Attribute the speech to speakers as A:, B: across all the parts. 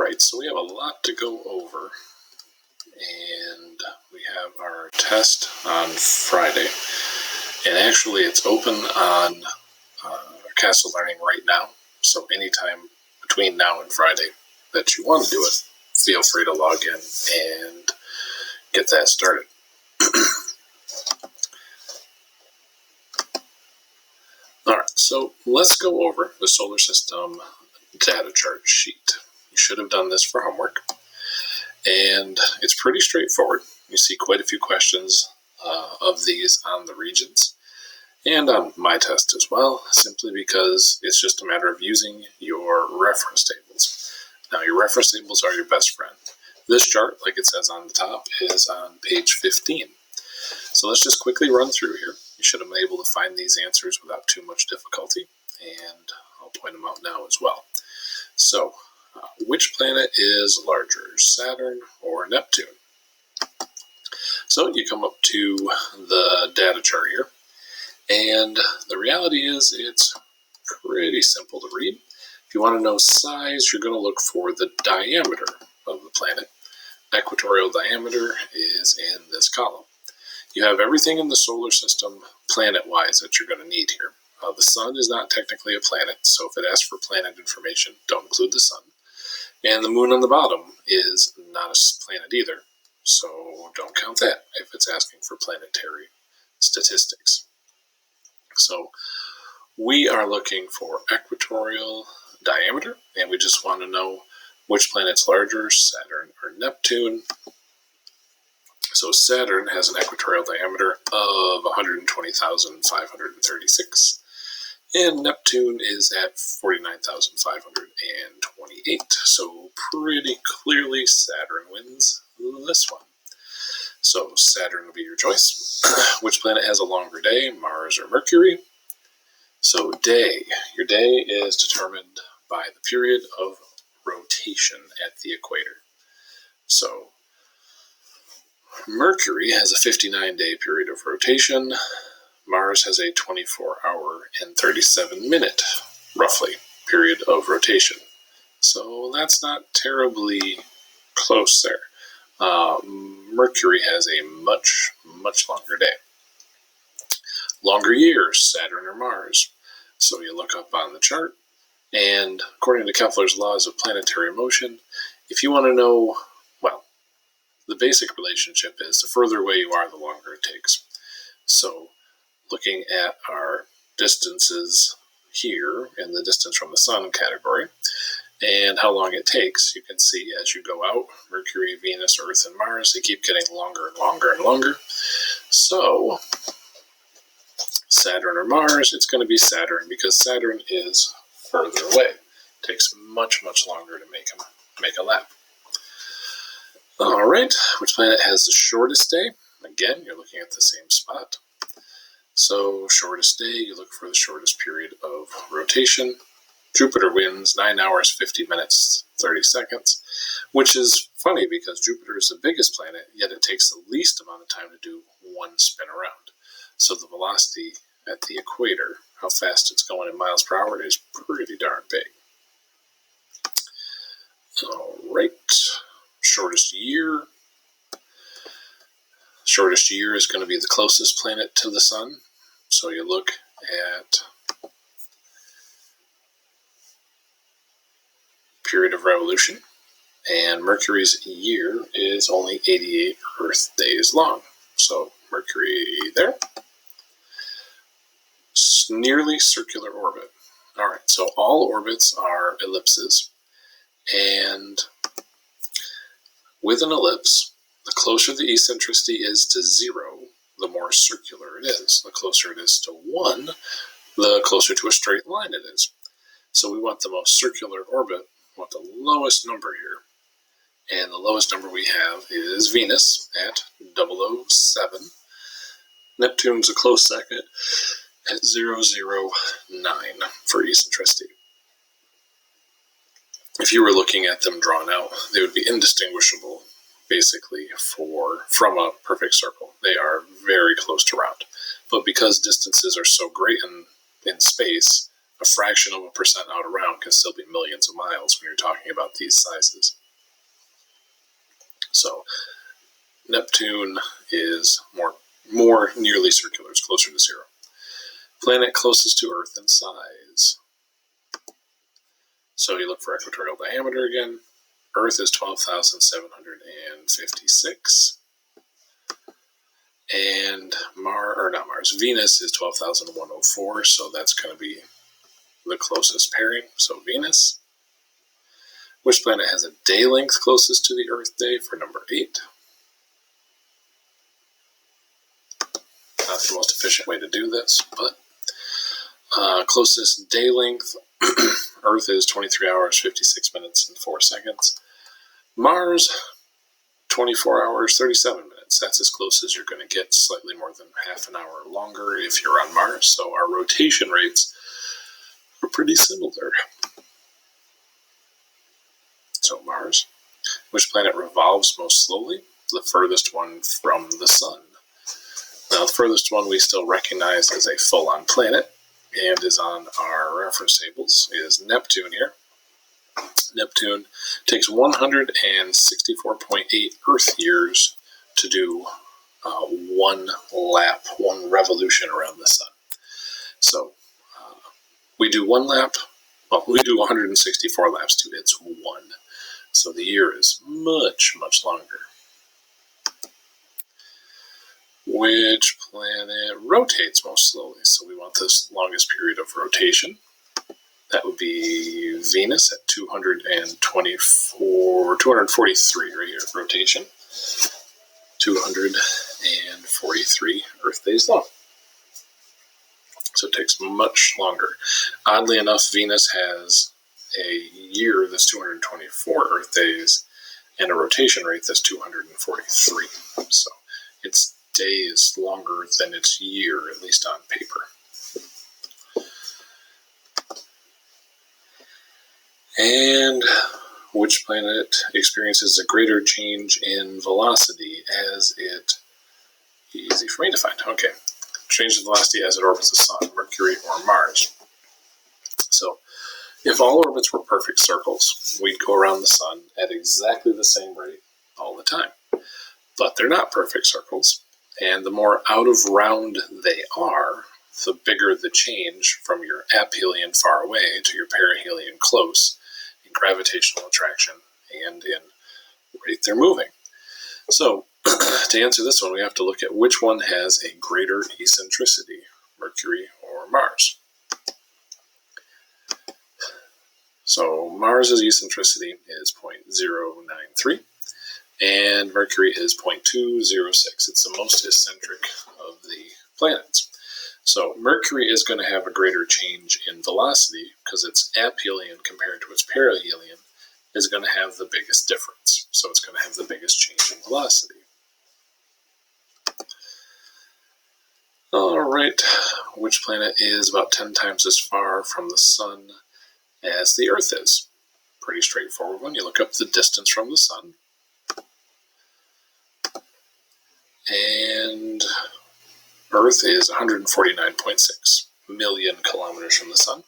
A: right, so we have a lot to go over, and we have our test on Friday, and actually it's open on Castle Learning right now, so anytime between now and Friday that you want to do it, feel free to log in and get that started. Alright, so let's go over the solar system data chart sheet. You should have done this for homework, and it's pretty straightforward. You see quite a few questions of these on the regions and on my test as well, simply because it's just a matter of using your reference tables. Now, your reference tables are your best friend. This chart, like it says on the top, is on page 15. So let's just quickly run through here. You should have been able to find these answers without too much difficulty, and I'll point them out now as well. So, which planet is larger, Saturn or Neptune? So you come up to the data chart here, and the reality is it's pretty simple to read. If you want to know size, you're going to look for the diameter of the planet. Equatorial diameter is in this column. You have everything in the solar system planet-wise that you're going to need here. The sun is not technically a planet, so if it asks for planet information, don't include the sun. And the moon on the bottom is not a planet either, so don't count that if it's asking for planetary statistics. So we are looking for equatorial diameter, and we just want to know which planet's larger, Saturn or Neptune. So Saturn has an equatorial diameter of 120,536, and Neptune is at 49,528. So pretty clearly Saturn wins this one. So Saturn will be your choice. Which planet has a longer day, Mars or Mercury? So day. Your day is determined by the period of rotation at the equator. So Mercury has a 59-day period of rotation. Mars has a 24-hour and 37-minute, roughly, period of rotation. So that's not terribly close there. Mercury has a much, much longer day. Longer years, Saturn or Mars. So you look up on the chart, and according to Kepler's laws of planetary motion, if you want to know, well, the basic relationship is the further away you are, the longer it takes. So looking at our distances here in the distance from the sun category and how long it takes, you can see as you go out, Mercury, Venus, Earth, and Mars, they keep getting longer and longer and longer. So Saturn or Mars, it's going to be Saturn because Saturn is further away. It takes much, much longer to make a lap. All right, which planet has the shortest day? Again, you're looking at the same spot. So shortest day, you look for the shortest period of rotation. Jupiter wins 9 hours, 50 minutes, 30 seconds, which is funny because Jupiter is the biggest planet, yet it takes the least amount of time to do one spin around. So the velocity at the equator, how fast it's going in miles per hour, is pretty darn big. All right, shortest year. Shortest year is going to be the closest planet to the sun. So you look at period of revolution, and Mercury's year is only 88 Earth days long. So Mercury there. Nearly circular orbit. All right, so all orbits are ellipses, and with an ellipse, the closer the eccentricity is to 0, the more circular it is. The closer it is to 1, the closer to a straight line it is. So we want the most circular orbit, we want the lowest number here. And the lowest number we have is Venus at 007. Neptune's a close second at 009 for eccentricity. If you were looking at them drawn out, they would be indistinguishable basically from a perfect circle. They are very close to round. But because distances are so great in space, a fraction of a percent out around can still be millions of miles when you're talking about these sizes. So Neptune is more nearly circular. It's closer to 0. Planet closest to Earth in size. So you look for equatorial diameter again. Earth is 12,756. And Venus is 12,104. So that's going to be the closest pairing. So Venus. Which planet has a day length closest to the Earth day for number 8? Not the most efficient way to do this, but closest day length, Earth is 23 hours, 56 minutes, and 4 seconds. Mars, 24 hours, 37 minutes. That's as close as you're going to get, slightly more than half an hour longer if you're on Mars. So our rotation rates are pretty similar. So Mars. Which planet revolves most slowly? The furthest one from the Sun. Now, the furthest one we still recognize as a full-on planet and is on our reference tables is Neptune here. Neptune takes 164.8 Earth years to do one lap, one revolution around the Sun. So we do one lap, well, we do 164 laps to its 1. So the year is much, much longer. Which planet rotates most slowly? So we want this longest period of rotation. That would be Venus at 243 right here, rotation. 243 Earth days long. So it takes much longer. Oddly enough, Venus has a year that's 224 Earth days and a rotation rate that's 243. So its day is longer than its year, at least on paper. And which planet experiences a greater change in velocity as it, easy for me to find, okay, change in velocity as it orbits the Sun, Mercury, or Mars. So if all orbits were perfect circles, we'd go around the Sun at exactly the same rate all the time. But they're not perfect circles, and the more out of round they are, the bigger the change from your aphelion far away to your perihelion close in gravitational attraction and in rate they're moving. So to answer this one, we have to look at which one has a greater eccentricity, Mercury or Mars. So Mars's eccentricity is 0.093. And Mercury is 0.206. It's the most eccentric of the planets. So Mercury is going to have a greater change in velocity because its aphelion compared to its perihelion is going to have the biggest difference. So it's going to have the biggest change in velocity. All right, which planet is about 10 times as far from the Sun as the Earth is? Pretty straightforward one. You look up the distance from the Sun. And Earth is 149.6 million kilometers from the Sun.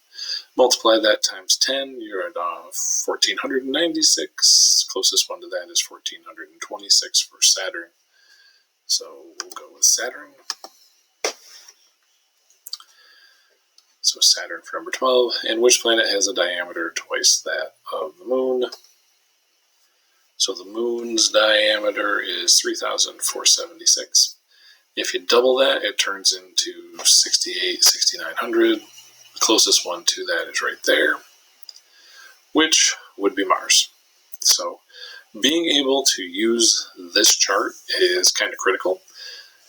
A: Multiply that times 10, you're at 1,496. Closest one to that is 1,426 for Saturn. So we'll go with Saturn. So Saturn for number 12. And which planet has a diameter twice that of the Moon? So the Moon's diameter is 3,476. If you double that, it turns into 6,900. The closest one to that is right there, which would be Mars. So being able to use this chart is kind of critical.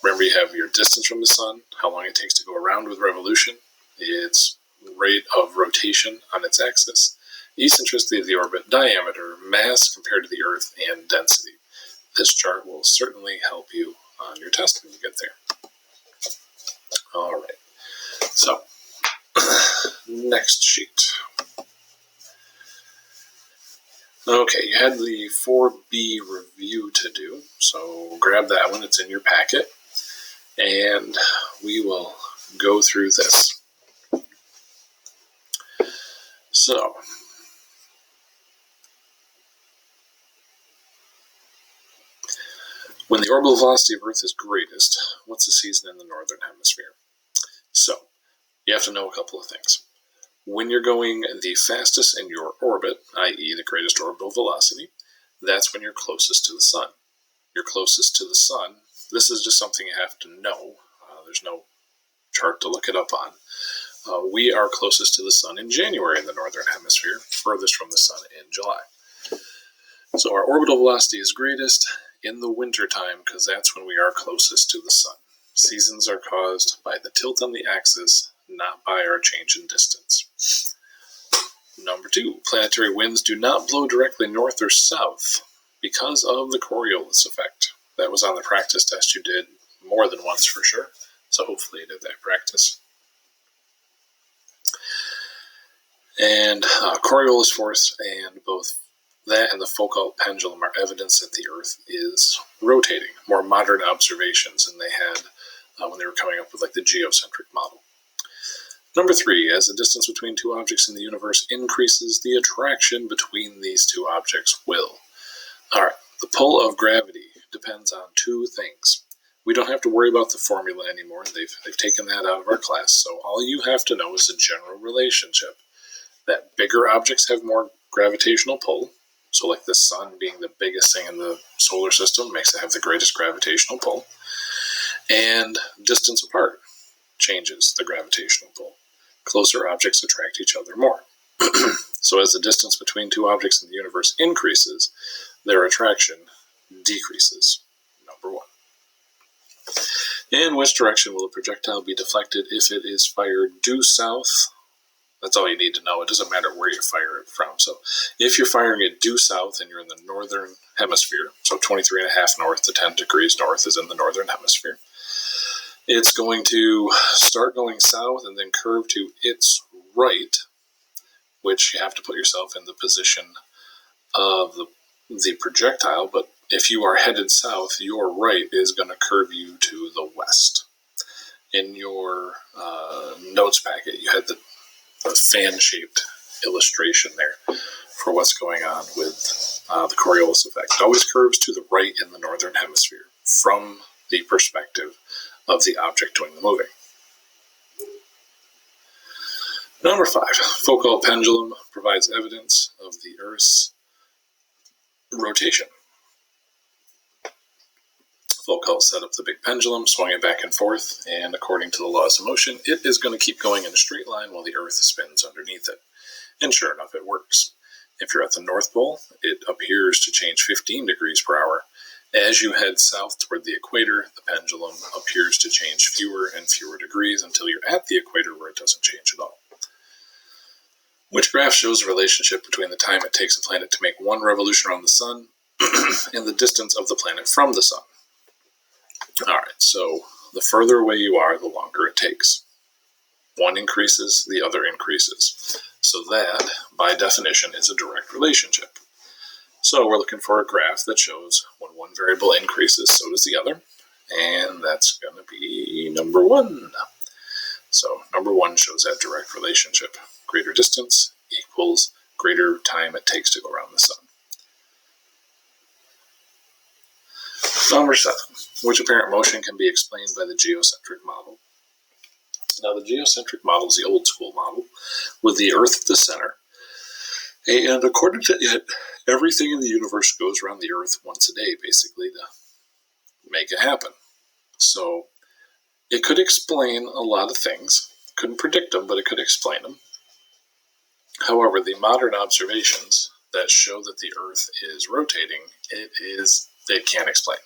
A: Remember, you have your distance from the Sun, how long it takes to go around with revolution, its rate of rotation on its axis, eccentricity of the orbit, diameter, mass compared to the Earth, and density. This chart will certainly help you on your test when you get there. All right, so next sheet. Okay, you had the 4B review to do, so grab that one. It's in your packet, and we will go through this. So, when the orbital velocity of Earth is greatest, what's the season in the northern hemisphere? So, you have to know a couple of things. When you're going the fastest in your orbit, i.e. the greatest orbital velocity, that's when you're closest to the sun. You're closest to the sun. This is just something you have to know. There's no chart to look it up on. We are closest to the sun in January in the northern hemisphere, furthest from the sun in July. So our orbital velocity is greatest in the winter time because that's when we are closest to the sun. Seasons are caused by the tilt on the axis, not by our change in distance. Number 2, planetary winds do not blow directly north or south because of the Coriolis effect. That was on the practice test you did more than once for sure, so hopefully you did that practice. And Coriolis force and both that and the Foucault pendulum are evidence that the Earth is rotating. More modern observations than they had when they were coming up with like the geocentric model. Number 3, as the distance between two objects in the universe increases, the attraction between these two objects will. All right, the pull of gravity depends on 2 things. We don't have to worry about the formula anymore. They've taken that out of our class, so all you have to know is the general relationship. That bigger objects have more gravitational pull. So like the sun being the biggest thing in the solar system makes it have the greatest gravitational pull. And distance apart changes the gravitational pull. Closer objects attract each other more. So as the distance between two objects in the universe increases, their attraction decreases. Number 1. In which direction will a projectile be deflected if it is fired due south? That's all you need to know. It doesn't matter where you fire it from. So if you're firing it due south and you're in the northern hemisphere, so 23.5 north to 10 degrees north is in the northern hemisphere, it's going to start going south and then curve to its right, which you have to put yourself in the position of the projectile. But if you are headed south, your right is going to curve you to the west. In your notes packet, you had the fan-shaped illustration there for what's going on with the Coriolis effect. It always curves to the right in the northern hemisphere from the perspective of the object doing the moving. Number 5, Foucault pendulum provides evidence of the Earth's rotation. Foucault set up the big pendulum, swung it back and forth, and according to the laws of motion, it is going to keep going in a straight line while the Earth spins underneath it. And sure enough, it works. If you're at the North Pole, it appears to change 15 degrees per hour. As you head south toward the equator, the pendulum appears to change fewer and fewer degrees until you're at the equator where it doesn't change at all. Which graph shows the relationship between the time it takes a planet to make one revolution around the sun and the distance of the planet from the sun? Alright, so the further away you are, the longer it takes. One increases, the other increases. So that, by definition, is a direct relationship. So we're looking for a graph that shows when one variable increases, so does the other. And that's going to be number 1. So number 1 shows that direct relationship. Greater distance equals greater time it takes to go around the sun. Number 7, which apparent motion can be explained by the geocentric model. Now the geocentric model is the old school model with the Earth at the center. And according to it, everything in the universe goes around the Earth once a day, basically, to make it happen. So it could explain a lot of things. Couldn't predict them, but it could explain them. However, the modern observations that show that the Earth is rotating, it can't explain.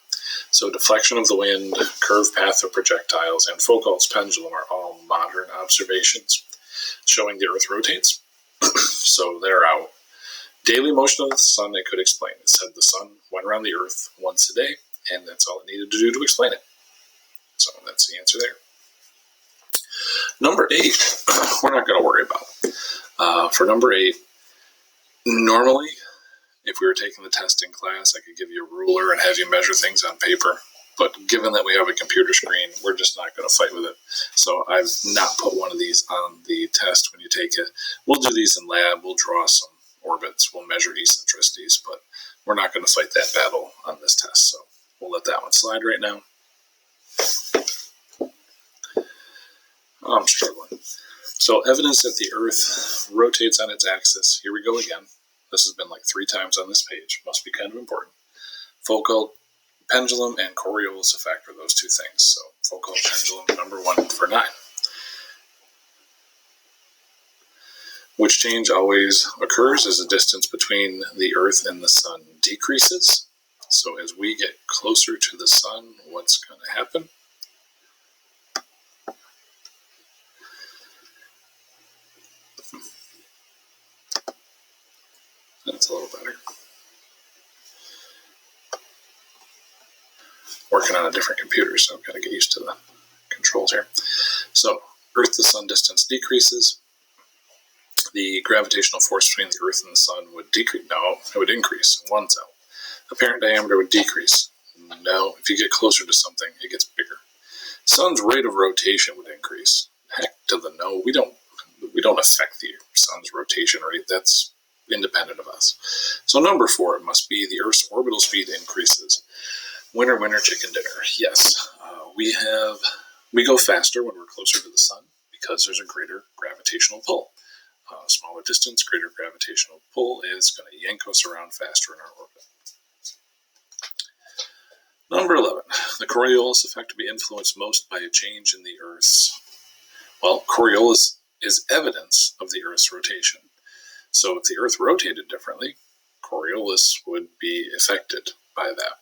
A: So deflection of the wind, curved path of projectiles, and Foucault's pendulum are all modern observations showing the Earth rotates. So they're out. Daily motion of the sun, they could explain. It said the sun went around the Earth once a day, and that's all it needed to do to explain it. So that's the answer there. Number 8, we're not going to worry about. For number 8, normally, if we were taking the test in class, I could give you a ruler and have you measure things on paper. But given that we have a computer screen, we're just not going to fight with it. So I've not put one of these on the test when you take it. We'll do these in lab. We'll draw some orbits. We'll measure eccentricities, but we're not going to fight that battle on this test. So we'll let that one slide right now. I'm struggling. So evidence that the Earth rotates on its axis. Here we go again. This has been like 3 times on this page. Must be kind of important. Focal, pendulum, and Coriolis effect are those 2 things. So focal, pendulum, number 1 for 9. Which change always occurs as the distance between the Earth and the Sun decreases. So as we get closer to the Sun, what's going to happen? That's a little better. Working on a different computer, so I've got to get used to the controls here. So Earth to Sun distance decreases. The gravitational force between the Earth and the Sun would decrease. No, it would increase. 1 cell. Apparent diameter would decrease. No, if you get closer to something, it gets bigger. Sun's rate of rotation would increase. Heck to the no. We don't affect the Sun's rotation rate. That's independent of us. So number 4, it must be the Earth's orbital speed increases. Winner, winner, chicken dinner. Yes, we go faster when we're closer to the Sun because there's a greater gravitational pull. Smaller distance, greater gravitational pull is going to yank us around faster in our orbit. Number 11, the Coriolis effect to be influenced most by a change in the Earth's. Well, Coriolis is evidence of the Earth's rotation. So if the Earth rotated differently, Coriolis would be affected by that.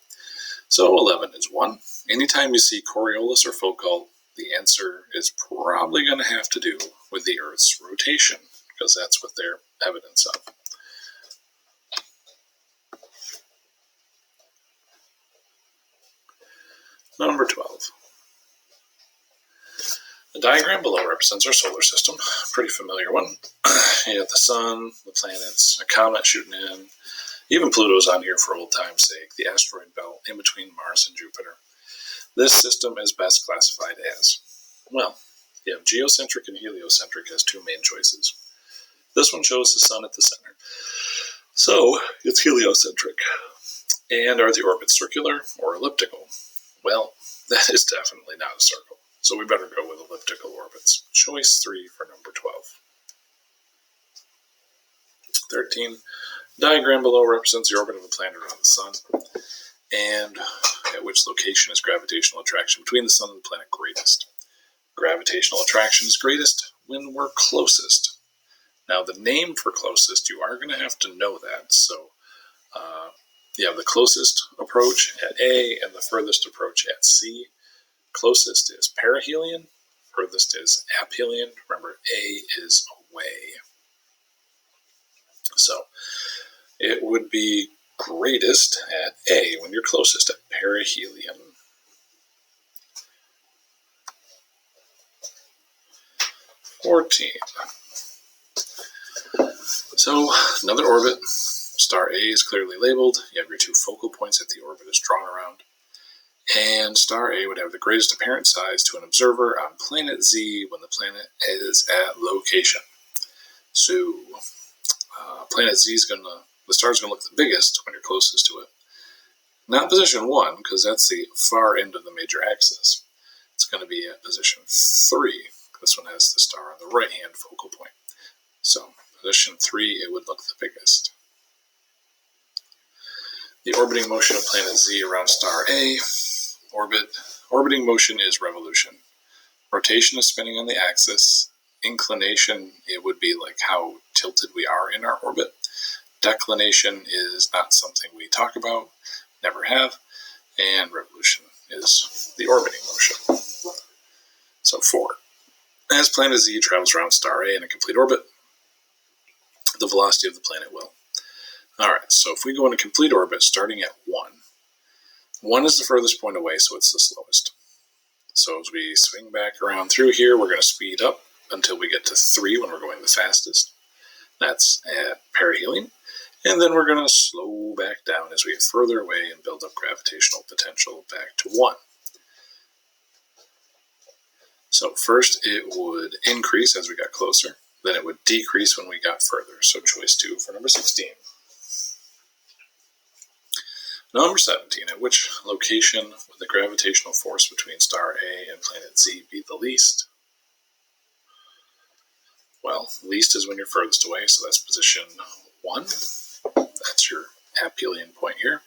A: So 11 is 1. Anytime you see Coriolis or focal, the answer is probably going to have to do with the Earth's rotation, because that's what they're evidence of. Number 12. The diagram below represents our solar system. Pretty familiar one. You have the sun, the planets, a comet shooting in. Even Pluto's on here for old time's sake. The asteroid belt in between Mars and Jupiter. This system is best classified as, well, you have geocentric and heliocentric as 2 main choices. This one shows the sun at the center. So it's heliocentric. And are the orbits circular or elliptical? Well, that is definitely not a circle. So we better go with elliptical orbits. Choice 3 for number 12. 13. Diagram below represents the orbit of a planet around the sun, and at which location is gravitational attraction between the sun and the planet greatest. Gravitational attraction is greatest when we're closest. Now, the name for closest, you are going to have to know that. So you have the closest approach at A and the furthest approach at C. Closest is perihelion, furthest is aphelion. Remember, A is away. So it would be greatest at A when you're closest at perihelion. (14) So another orbit. Star A is clearly labeled. You have your 2 focal points that the orbit is drawn around. And star A would have the greatest apparent size to an observer on planet Z when the planet is at location. So planet Z is the star is going to look the biggest when you're closest to it. Not position 1, because that's the far end of the major axis. It's going to be at position 3. This one has the star on the right-hand focal point. So position 3, it would look the biggest. The orbiting motion of planet Z around star A. Orbiting motion is revolution. Rotation is spinning on the axis. Inclination, it would be like how tilted we are in our orbit. Declination is not something we talk about, never have. And revolution is the orbiting motion. So 4. As planet Z travels around star A in a complete orbit, the velocity of the planet will. Alright, so if we go in a complete orbit starting at 1, 1 is the furthest point away, so it's the slowest. So as we swing back around through here, we're going to speed up until we get to 3 when we're going the fastest. That's at perihelion. And then we're going to slow back back down as we get further away and build up gravitational potential back to 1. So first it would increase as we got closer, then it would decrease when we got further. So choice 2 for number 16. Number 17, at which location would the gravitational force between star A and planet Z be the least? Well, least is when you're furthest away, so that's position 1. That's your aphelion point here.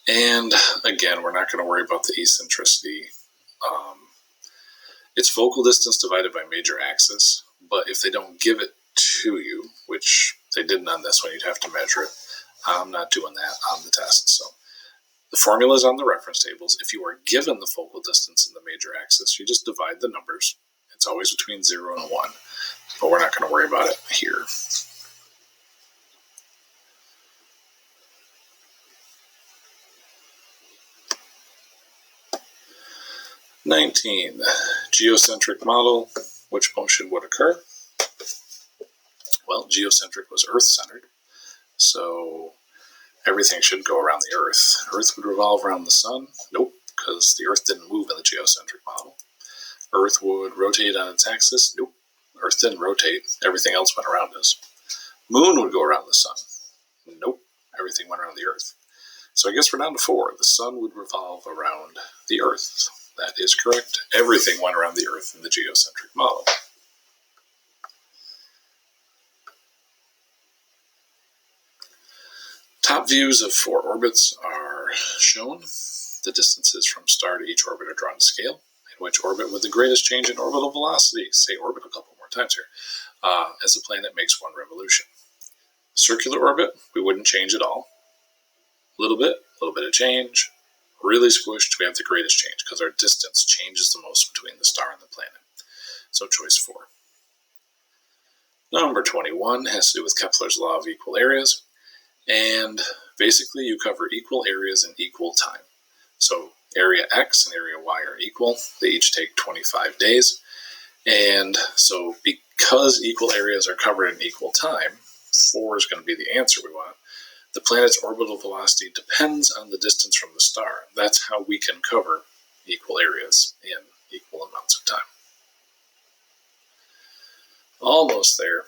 A: And again, we're not going to worry about the eccentricity. It's focal distance divided by major axis, but if they don't give it to you, which they didn't on this one, you'd have to measure it. I'm not doing that on the test. So the formula is on the reference tables. If you are given the focal distance in the major axis, you just divide the numbers. It's always between 0 and 1, but we're not going to worry about it here. (19) Geocentric model. Which motion would occur? Well, geocentric was Earth-centered, so everything should go around the Earth. Earth would revolve around the Sun? Nope, because the Earth didn't move in the geocentric model. Earth would rotate on its axis? Nope, Earth didn't rotate. Everything else went around us. Moon would go around the Sun? Nope, everything went around the Earth. So I guess we're down to 4. The Sun would revolve around the Earth. That is correct. Everything went around the Earth in the geocentric model. Top views of 4 orbits are shown. The distances from star to each orbit are drawn to scale. In which orbit with the greatest change in orbital velocity? Say orbit a couple more times here. As the planet makes 1 revolution. Circular orbit, we wouldn't change at all. A little bit of change. Really squished, we have the greatest change because our distance changes the most between the star and the planet. So choice 4. Number 21 has to do with Kepler's law of equal areas. And basically you cover equal areas in equal time. So area X and area Y are equal. They each take 25 days. And so because equal areas are covered in equal time, 4 is going to be the answer we want. The planet's orbital velocity depends on the distance from the star. That's how we can cover equal areas in equal amounts of time. Almost there.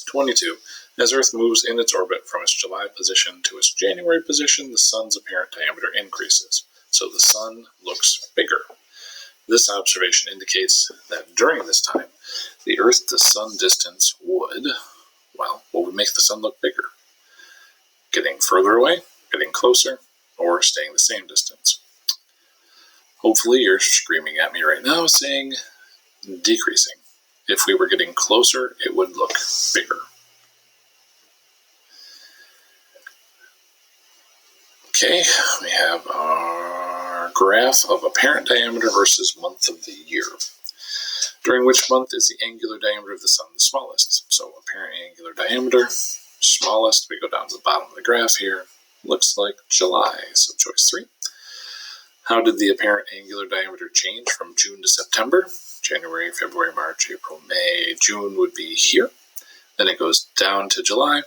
A: 22. As Earth moves in its orbit from its July position to its January position, the Sun's apparent diameter increases, so the Sun looks bigger. This observation indicates that during this time, the Earth to Sun distance would, well, what would make the Sun look bigger? Getting further away, getting closer, or staying the same distance? Hopefully you're screaming at me right now saying decreasing. If we were getting closer, it would look bigger. Okay, we have our graph of apparent diameter versus month of the year. During which month is the angular diameter of the Sun the smallest? So apparent angular diameter, smallest, we go down to the bottom of the graph here. Looks like July, so choice 3. How did the apparent angular diameter change from June to September? January, February, March, April, May. June would be here. Then it goes down to July,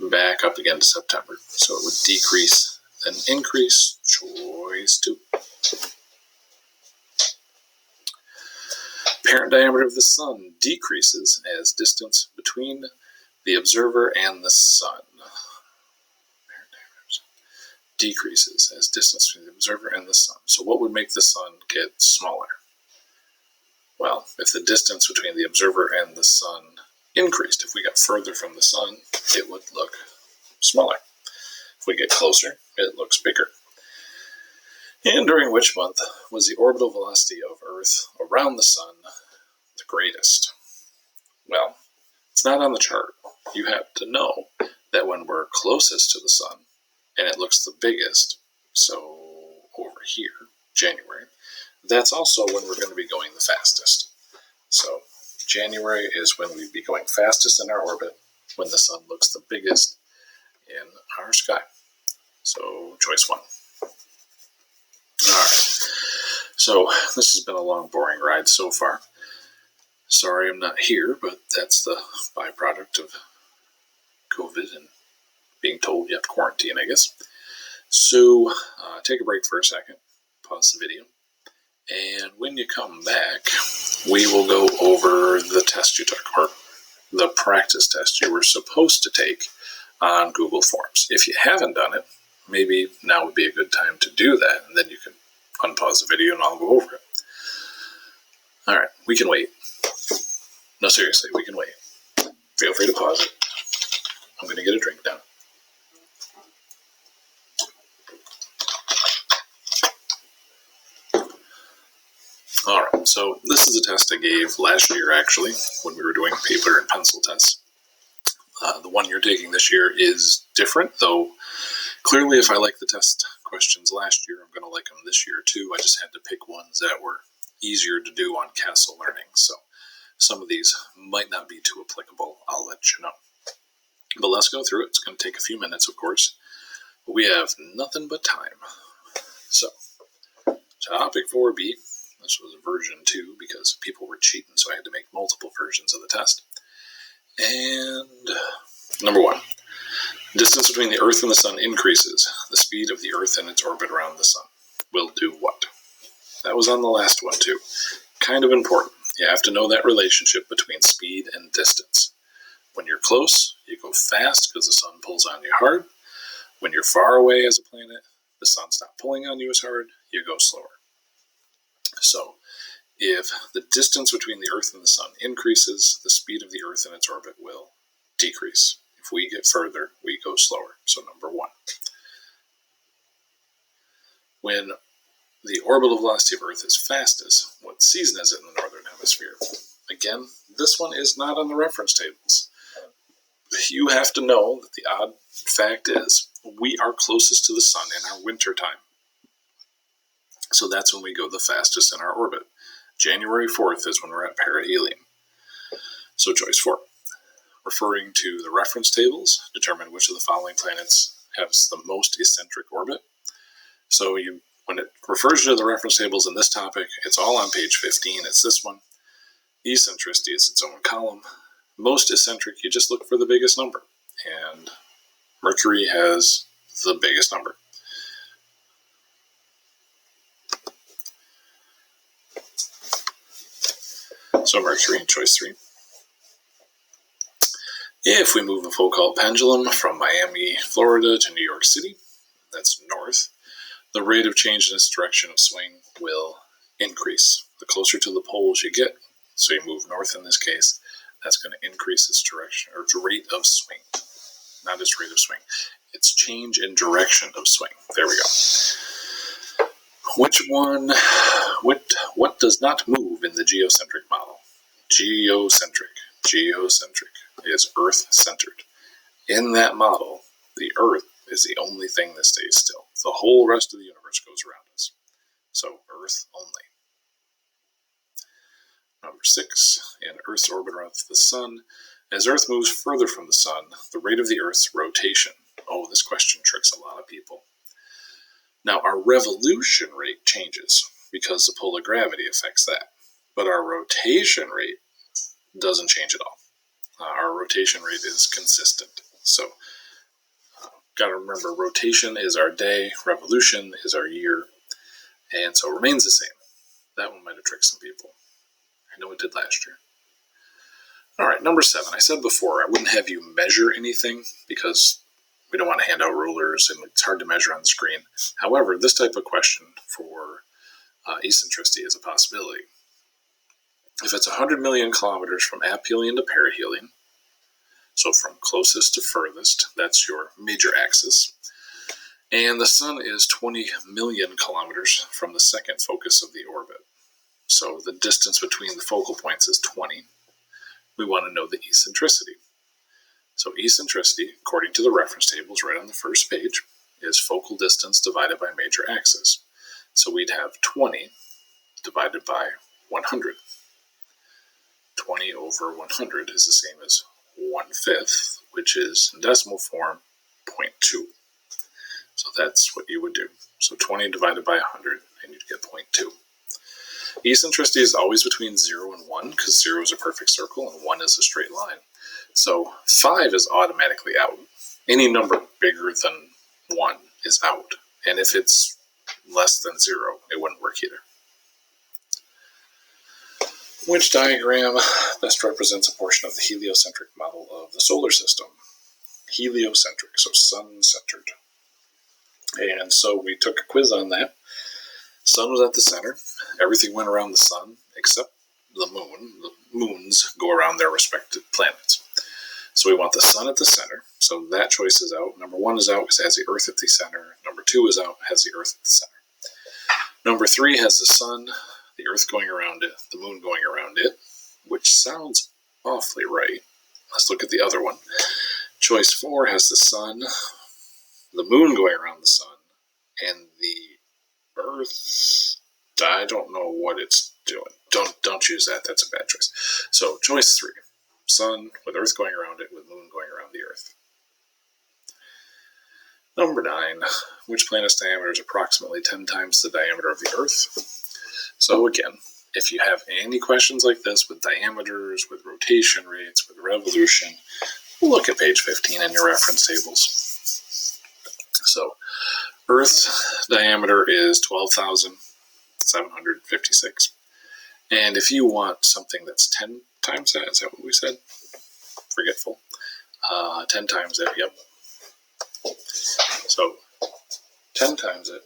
A: back up again to September. So it would decrease, then increase. Choice 2. Apparent diameter of the Sun decreases as distance between the observer and the Sun. Decreases as distance between the observer and the Sun. So what would make the Sun get smaller? Well, if the distance between the observer and the Sun increased, if we got further from the Sun, it would look smaller. If we get closer, it looks bigger. And during which month was the orbital velocity of Earth around the Sun the greatest? Well, it's not on the chart. You have to know that when we're closest to the Sun, and it looks the biggest, so over here, January, that's also when we're going to be going the fastest. So January is when we'd be going fastest in our orbit, when the Sun looks the biggest in our sky. So choice 1. Alright, so this has been a long, boring ride so far. Sorry I'm not here, but that's the byproduct of COVID and being told you have to quarantine, I guess. So take a break for a second, pause the video, and when you come back, we will go over the test you took, or the practice test you were supposed to take on Google Forms. If you haven't done it, maybe now would be a good time to do that, and then you can unpause the video and I'll go over it. All right, we can wait. No, seriously, we can wait. Feel free to pause it. I'm going to get a drink now. All right, so this is a test I gave last year, actually, when we were doing paper and pencil tests. The one you're taking this year is different, though clearly if I like the test questions last year, I'm going to like them this year too. I just had to pick ones that were easier to do on Castle Learning, so some of these might not be too applicable. I'll let you know. But let's go through it. It's going to take a few minutes, of course. But we have nothing but time. So, topic 4B. This was version 2 because people were cheating, so I had to make multiple versions of the test. And number 1. Distance between the Earth and the Sun increases. The speed of the Earth in its orbit around the Sun will do what? That was on the last one too. Kind of important. You have to know that relationship between speed and distance. When you're close, you go fast because the Sun pulls on you hard. When you're far away as a planet, the Sun's not pulling on you as hard, you go slower. So, if the distance between the Earth and the Sun increases, the speed of the Earth in its orbit will decrease. If we get further, we go slower. So number 1. When the orbital velocity of Earth is fastest, what season is it in the northern hemisphere? Again, this one is not on the reference tables. You have to know that the odd fact is we are closest to the Sun in our winter time. So that's when we go the fastest in our orbit. January 4th is when we're at perihelion. So choice 4. Referring to the reference tables, determine which of the following planets has the most eccentric orbit. So when it refers you to the reference tables in this topic, it's all on page 15. It's this one. Eccentricity is its own column. Most eccentric, you just look for the biggest number. And Mercury has the biggest number. So Mercury, choice 3. If we move the Foucault pendulum from Miami, Florida to New York City, that's north, the rate of change in its direction of swing will increase. The closer to the poles you get, so you move north in this case, that's going to increase its direction, or its rate of swing. Not its rate of swing. Its change in direction of swing. There we go. Which one, what does not move in the geocentric model? Geocentric is Earth-centered. In that model, the Earth is the only thing that stays still. The whole rest of the universe goes around us. So Earth only. Number 6, in Earth's orbit around the Sun, as Earth moves further from the Sun, the rate of the Earth's rotation. Oh, this question tricks a lot of people. Now, our revolution rate changes because the pull of gravity affects that. But our rotation rate doesn't change at all. Our rotation rate is consistent. So, got to remember, rotation is our day, revolution is our year, and so it remains the same. That one might have tricked some people. I know it did last year. All right, number 7. I said before, I wouldn't have you measure anything because we don't want to hand out rulers and it's hard to measure on the screen. However, this type of question for eccentricity is a possibility. If it's 100 million kilometers from aphelion to perihelion, so from closest to furthest, that's your major axis, and the Sun is 20 million kilometers from the second focus of the orbit, so the distance between the focal points is 20, we want to know the eccentricity. So eccentricity, according to the reference tables right on the first page, is focal distance divided by major axis. So we'd have 20 divided by 100. 20 over 100 is the same as 1/5, which is, in decimal form, 0.2. So that's what you would do. So 20 divided by 100, and you'd get 0.2. Eccentricity is always between 0 and 1, because 0 is a perfect circle and 1 is a straight line. So 5 is automatically out. Any number bigger than 1 is out. And if it's less than 0, it wouldn't work either. Which diagram best represents a portion of the heliocentric model of the solar system? Heliocentric, so sun-centered. And so we took a quiz on that. Sun was at the center. Everything went around the sun except the moon. The moons go around their respective planets. So we want the sun at the center. So that choice is out. Number 1 is out because it has the Earth at the center. Number 2 is out, has the Earth at the center. Number 3 has the sun, the Earth going around it, the moon going around it, which sounds awfully right. Let's look at the other one. Choice 4 has the sun, the moon going around the sun, and the Earth. I don't know what it's doing. Don't choose that. That's a bad choice. So choice 3, sun with Earth going around it, with moon going around the Earth. Number 9, which planet's diameter is approximately 10 times the diameter of the Earth? So again, if you have any questions like this with diameters, with rotation rates, with revolution, look at page 15 in your reference tables. So Earth's diameter is 12,756. And if you want something that's 10 times that, is that what we said? Forgetful. 10 times that, yep. So 10 times it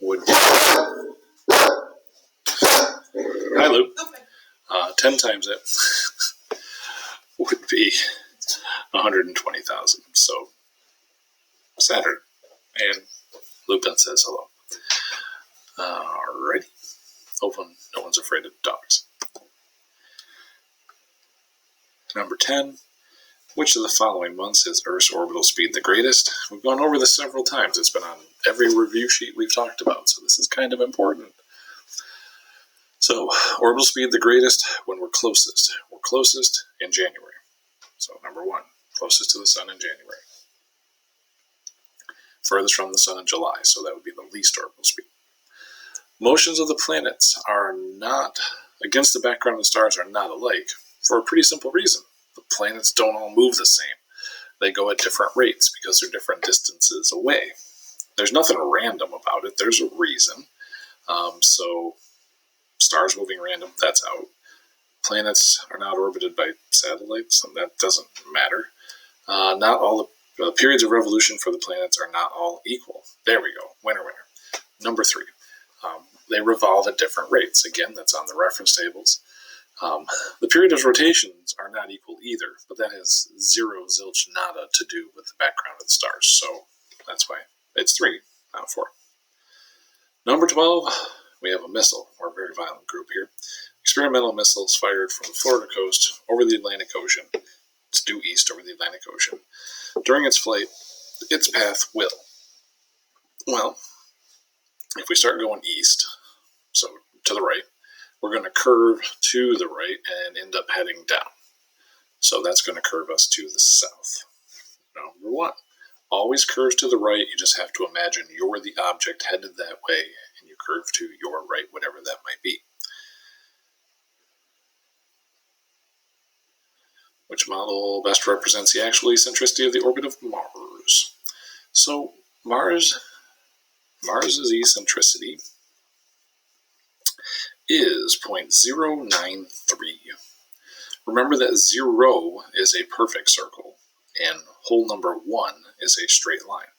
A: would be... Hi, Lou. 10 times it would be 120,000. So Saturn. And Lupin says hello. Alrighty. Hopefully no one's afraid of dogs. Number 10. Which of the following months is Earth's orbital speed the greatest? We've gone over this several times. It's been on every review sheet we've talked about, so this is kind of important. So, orbital speed the greatest when we're closest. We're closest in January. So, number 1, closest to the sun in January. Furthest from the sun in July, so that would be the least orbital speed. Motions of the planets are not, against the background of the stars, are not alike for a pretty simple reason. The planets don't all move the same. They go at different rates because they're different distances away. There's nothing random about it. There's a reason. So stars moving random, that's out. Planets are not orbited by satellites, and that doesn't matter. Not all the periods of revolution for the planets are not all equal. There we go. Winner. Number 3. They revolve at different rates. Again, that's on the reference tables. The period of rotations are not equal either, but that has zero zilch nada to do with the background of the stars, so that's why it's 3, not 4. Number 12, we have a missile, or a very violent group here. Experimental missiles fired from the Florida coast over the Atlantic Ocean. It's due east over the Atlantic Ocean. During its flight, its path will. Well, if we start going east, so to the right, we're going to curve to the right and end up heading down. So that's going to curve us to the south. Number 1, always curves to the right. You just have to imagine you're the object headed that way, and you curve to your right, whatever that might be. Which model best represents the actual eccentricity of the orbit of Mars? So Mars's eccentricity is 0.093. Remember that 0 is a perfect circle, and whole number 1 is a straight line.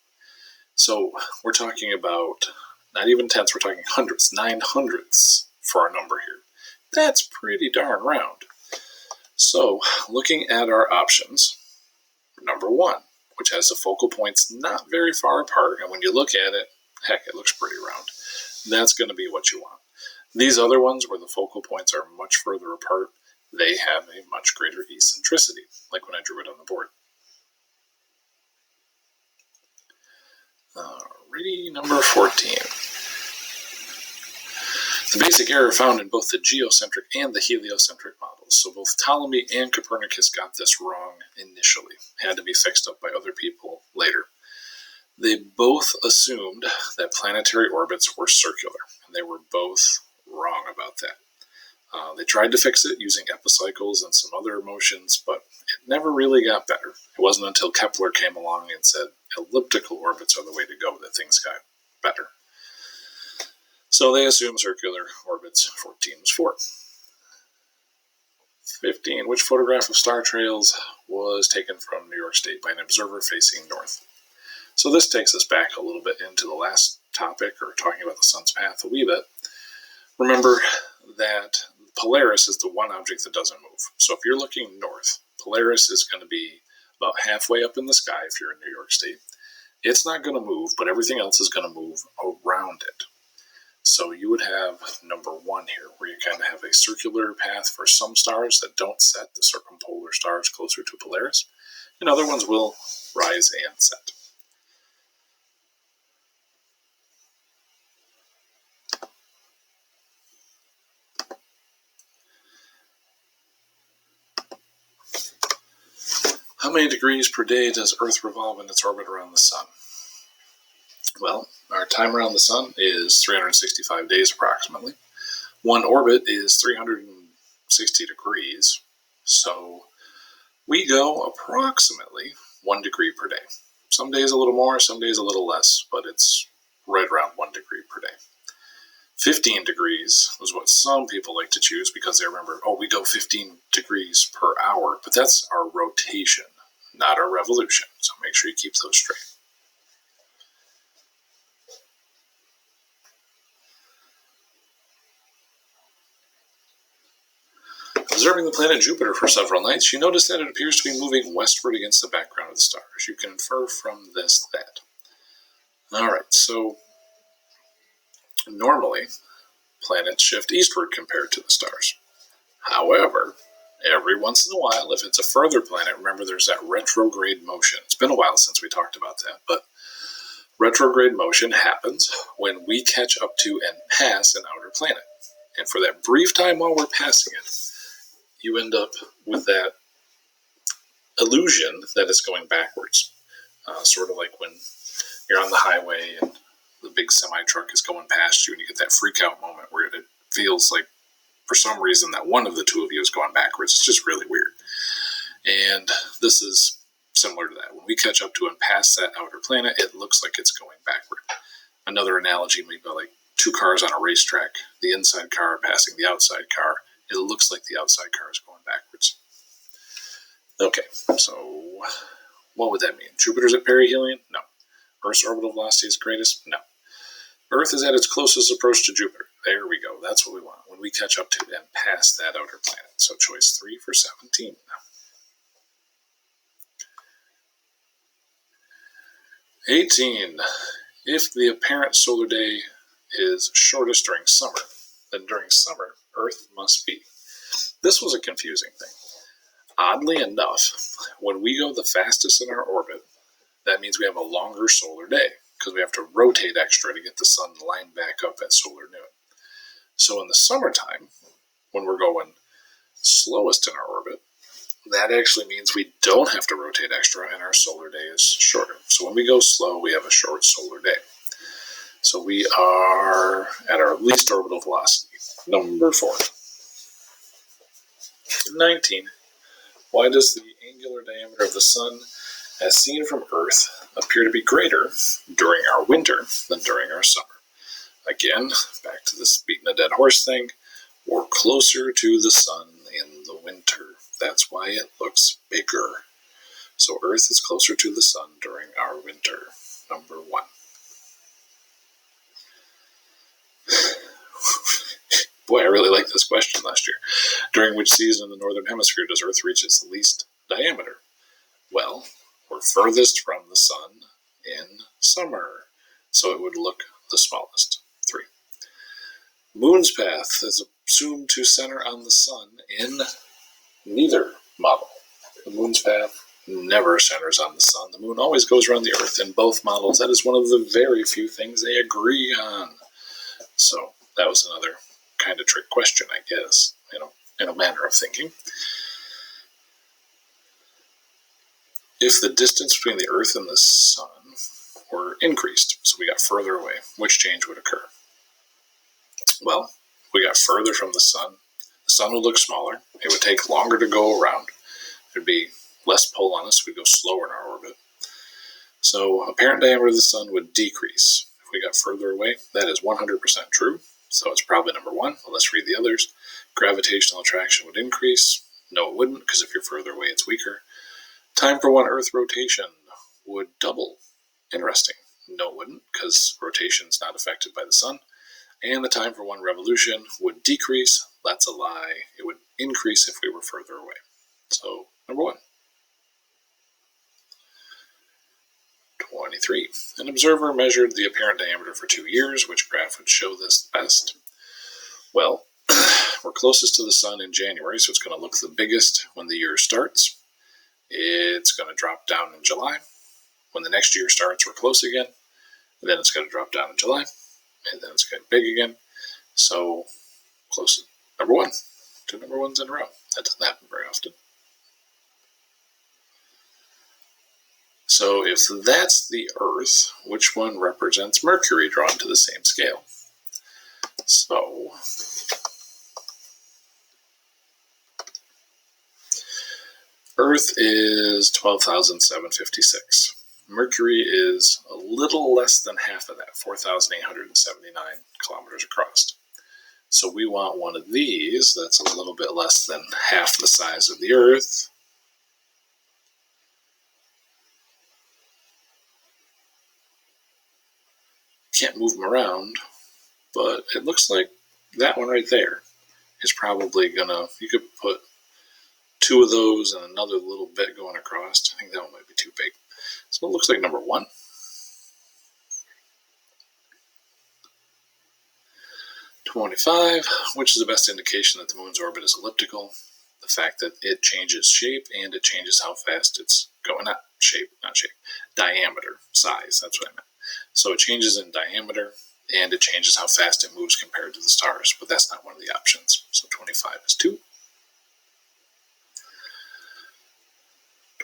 A: So we're talking about not even tenths, we're talking hundredths, 9/100ths for our number here. That's pretty darn round. So looking at our options, number 1, which has the focal points not very far apart, and when you look at it, heck, it looks pretty round. That's going to be what you want. These other ones where the focal points are much further apart, they have a much greater eccentricity, like when I drew it on the board. Alrighty, number 14. The basic error found in both the geocentric and the heliocentric models. So both Ptolemy and Copernicus got this wrong initially. Had to be fixed up by other people later. They both assumed that planetary orbits were circular, and they were both wrong about that. They tried to fix it using epicycles and some other motions, but it never really got better. It wasn't until Kepler came along and said elliptical orbits are the way to go that things got better. So they assumed circular orbits. 14 was 4. 15. Which photograph of star trails was taken from New York State by an observer facing north? So this takes us back a little bit into the last topic, or talking about the sun's path a wee bit. Remember that Polaris is the one object that doesn't move. So if you're looking north, Polaris is going to be about halfway up in the sky if you're in New York State. It's not going to move, but everything else is going to move around it. So you would have number 1 here, where you kind of have a circular path for some stars that don't set, the circumpolar stars closer to Polaris, and other ones will rise and set. How many degrees per day does Earth revolve in its orbit around the sun? Well, our time around the sun is 365 days approximately. One orbit is 360 degrees, so we go approximately 1 degree per day. Some days a little more, some days a little less, but it's right around 1 degree per day. 15 degrees was what some people like to choose because they remember, we go 15 degrees per hour, but that's our rotation, not our revolution. So make sure you keep those straight. Observing the planet Jupiter for several nights, you notice that it appears to be moving westward against the background of the stars. You can infer from this that. Alright, so normally planets shift eastward compared to the stars. However, every once in a while, if it's a further planet, remember there's that retrograde motion. It's been a while since we talked about that, but retrograde motion happens when we catch up to and pass an outer planet. And for that brief time while we're passing it, you end up with that illusion that it's going backwards. Sort of like when you're on the highway and the big semi-truck is going past you and you get that freak-out moment where it feels like, for some reason, that one of the two of you is going backwards. It's just really weird. And this is similar to that. When we catch up to and pass that outer planet, it looks like it's going backward. Another analogy may be like 2 cars on a racetrack. The inside car passing the outside car. It looks like the outside car is going backwards. Okay, so what would that mean? Jupiter's at perihelion? No. Earth's orbital velocity is greatest? No. Earth is at its closest approach to Jupiter. There we go. That's what we want when we catch up to and pass that outer planet. So choice 3 for 17. 18. If the apparent solar day is shortest during summer, then during summer, Earth must be. This was a confusing thing. Oddly enough, when we go the fastest in our orbit, that means we have a longer solar day because we have to rotate extra to get the sun lined back up at solar noon. So in the summertime, when we're going slowest in our orbit, that actually means we don't have to rotate extra and our solar day is shorter. So when we go slow, we have a short solar day. So we are at our least orbital velocity. Number 4. 19. Why does the angular diameter of the sun, as seen from Earth, appear to be greater during our winter than during our summer? Again, back to this beating a dead horse thing. We're closer to the sun in the winter. That's why it looks bigger. So Earth is closer to the sun during our winter. Number 1. Boy, I really liked this question last year. During which season in the northern hemisphere does Earth reach its least diameter? Well, we're furthest from the sun in summer, so it would look the smallest. 3. Moon's path is assumed to center on the sun in neither model. The moon's path never centers on the sun. The moon always goes around the Earth in both models. That is one of the very few things they agree on. So that was another kind of trick question, I guess, in a manner of thinking. If the distance between the Earth and the sun were increased, so we got further away, which change would occur? Well, we got further from the sun sun would look smaller. It would take longer to go around. There'd be less pull on us. We'd go slower in our orbit. So apparent diameter of the sun would decrease if we got further away. That is 100% true. So it's probably number one. Well, let's read the others. Gravitational attraction would increase. No, it wouldn't, because if you're further away, it's weaker. Time for one Earth rotation would double. Interesting. No, it wouldn't, because rotation is not affected by the sun. And the time for one revolution would decrease. That's a lie. It would increase if we were further away. So, number one. 23. An observer measured the apparent diameter for 2 years. Which graph would show this best? Well, we're closest to the sun in January, so it's going to look the biggest when the year starts. It's going to drop down in July. When the next year starts, we're close again. And then it's going to drop down in July. And then it's going to get big again. So, close to number one. 2 number ones in a row. That doesn't happen very often. So if that's the Earth, which one represents Mercury drawn to the same scale? So, Earth is 12,756. Mercury is a little less than half of that, 4,879 kilometers across. So we want one of these that's a little bit less than half the size of the Earth. Can't move them around, but it looks like that one right there is probably gonna, you could put 2 of those and another little bit going across. I think that one might be too big. So it looks like number 1. 25, which is the best indication that the moon's orbit is elliptical? The fact that it changes shape and it changes how fast it's going. Not shape, diameter, size, that's what I meant. So it changes in diameter, and it changes how fast it moves compared to the stars, but that's not one of the options. So 25 is 2.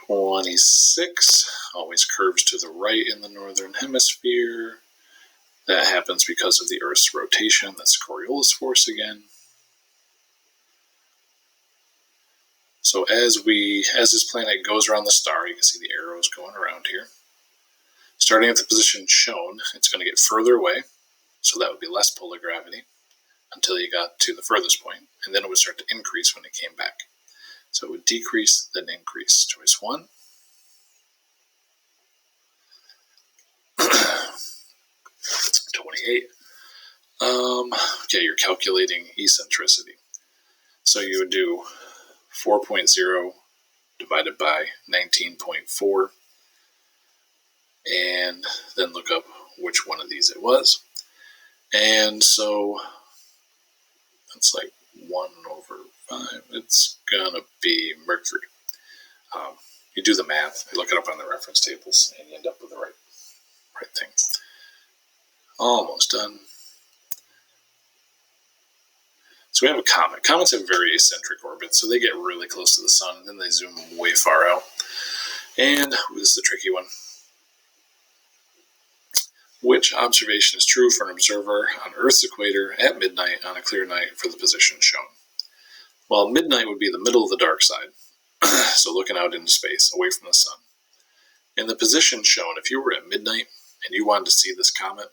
A: 26 always curves to the right in the northern hemisphere. That happens because of the Earth's rotation. That's Coriolis force again. So as this planet goes around the star, you can see the arrows going around here. Starting at the position shown, it's going to get further away, so that would be less polar gravity, until you got to the furthest point, and then it would start to increase when it came back. So it would decrease, then increase. Choice 1. 28. Okay, you're calculating eccentricity. So you would do 4.0 divided by 19.4, and then look up which one of these it was. And so that's like 1/5. It's gonna be Mercury. You do the math, you look it up on the reference tables, and you end up with the right thing. Almost done. So we have a comet. Comets have very eccentric orbits, so they get really close to the sun, and then they zoom way far out. And this is a tricky one. Which observation is true for an observer on Earth's equator at midnight on a clear night for the position shown? Well, midnight would be the middle of the dark side, so looking out into space, away from the sun. In the position shown, if you were at midnight and you wanted to see this comet,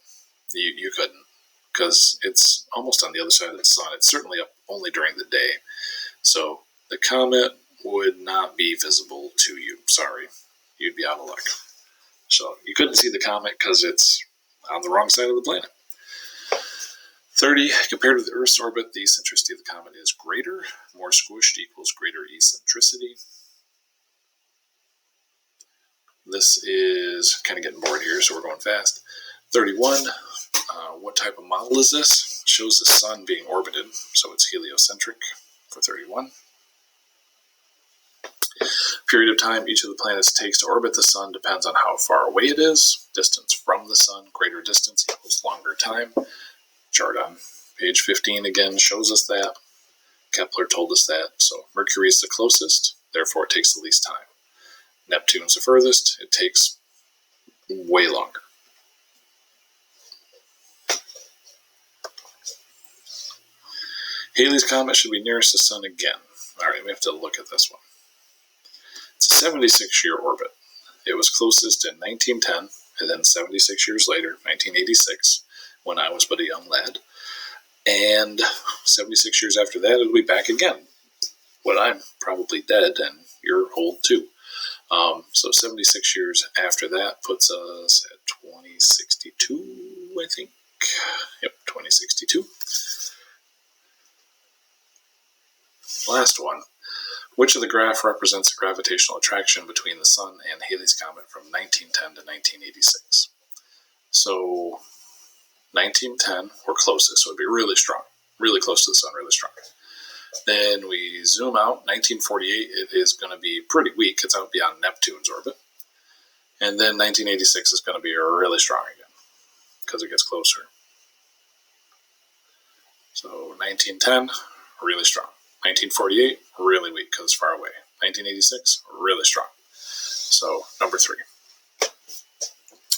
A: you couldn't, because it's almost on the other side of the sun. It's certainly up only during the day. So the comet would not be visible to you. Sorry, you'd be out of luck. So you couldn't see the comet because it's on the wrong side of the planet. 30, compared to the Earth's orbit, the eccentricity of the comet is greater. More squished equals greater eccentricity. This is kind of getting bored here, so we're going fast. 31, what type of model is this? It shows the sun being orbited, so it's heliocentric for 31. Period of time each of the planets takes to orbit the sun depends on how far away it is. Distance from the sun, greater distance equals longer time. Chart on page 15 again shows us that. Kepler told us that. So Mercury is the closest, therefore it takes the least time. Neptune's the furthest, it takes way longer. Halley's Comet should be nearest the Sun again. All right, we have to look at this one. It's a 76-year orbit. It was closest in 1910, and then 76 years later, 1986, when I was but a young lad. And 76 years after that, it'll be back again, when I'm probably dead and you're old too. So 76 years after that puts us at 2062, I think. Yep, 2062. Last one. Which of the graph represents the gravitational attraction between the Sun and Halley's Comet from 1910 to 1986? So 1910, we're closest, so it'd be really strong. Really close to the Sun, really strong. Then we zoom out, 1948, it is going to be pretty weak. It's out beyond Neptune's orbit. And then 1986 is going to be really strong again, because it gets closer. So 1910, really strong. 1948, really weak because it's far away. 1986, really strong. So, number 3.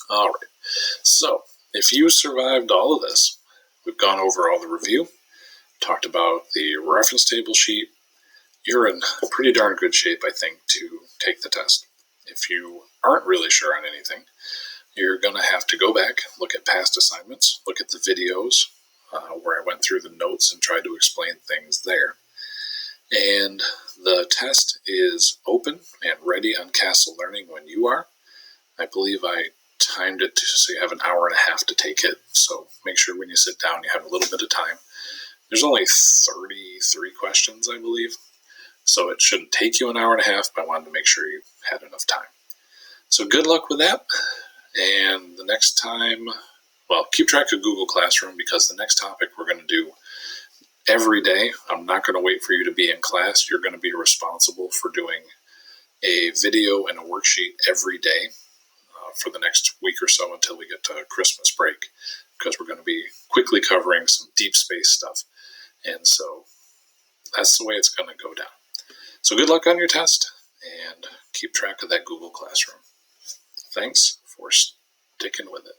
A: All right. So, if you survived all of this, we've gone over all the review, talked about the reference table sheet. You're in pretty darn good shape, I think, to take the test. If you aren't really sure on anything, you're going to have to go back, look at past assignments, look at the videos where I went through the notes and tried to explain things there. And the test is open and ready on Castle Learning when you are. I believe I timed it so you have an hour and a half to take it. So make sure when you sit down you have a little bit of time. There's only 33 questions, I believe. So it shouldn't take you an hour and a half, but I wanted to make sure you had enough time. So good luck with that. And the next time, well, keep track of Google Classroom, because the next topic we're going to do every day. I'm not going to wait for you to be in class. You're going to be responsible for doing a video and a worksheet every day for the next week or so until we get to Christmas break, because we're going to be quickly covering some deep space stuff. And so that's the way it's going to go down. So good luck on your test, and keep track of that Google Classroom. Thanks for sticking with it.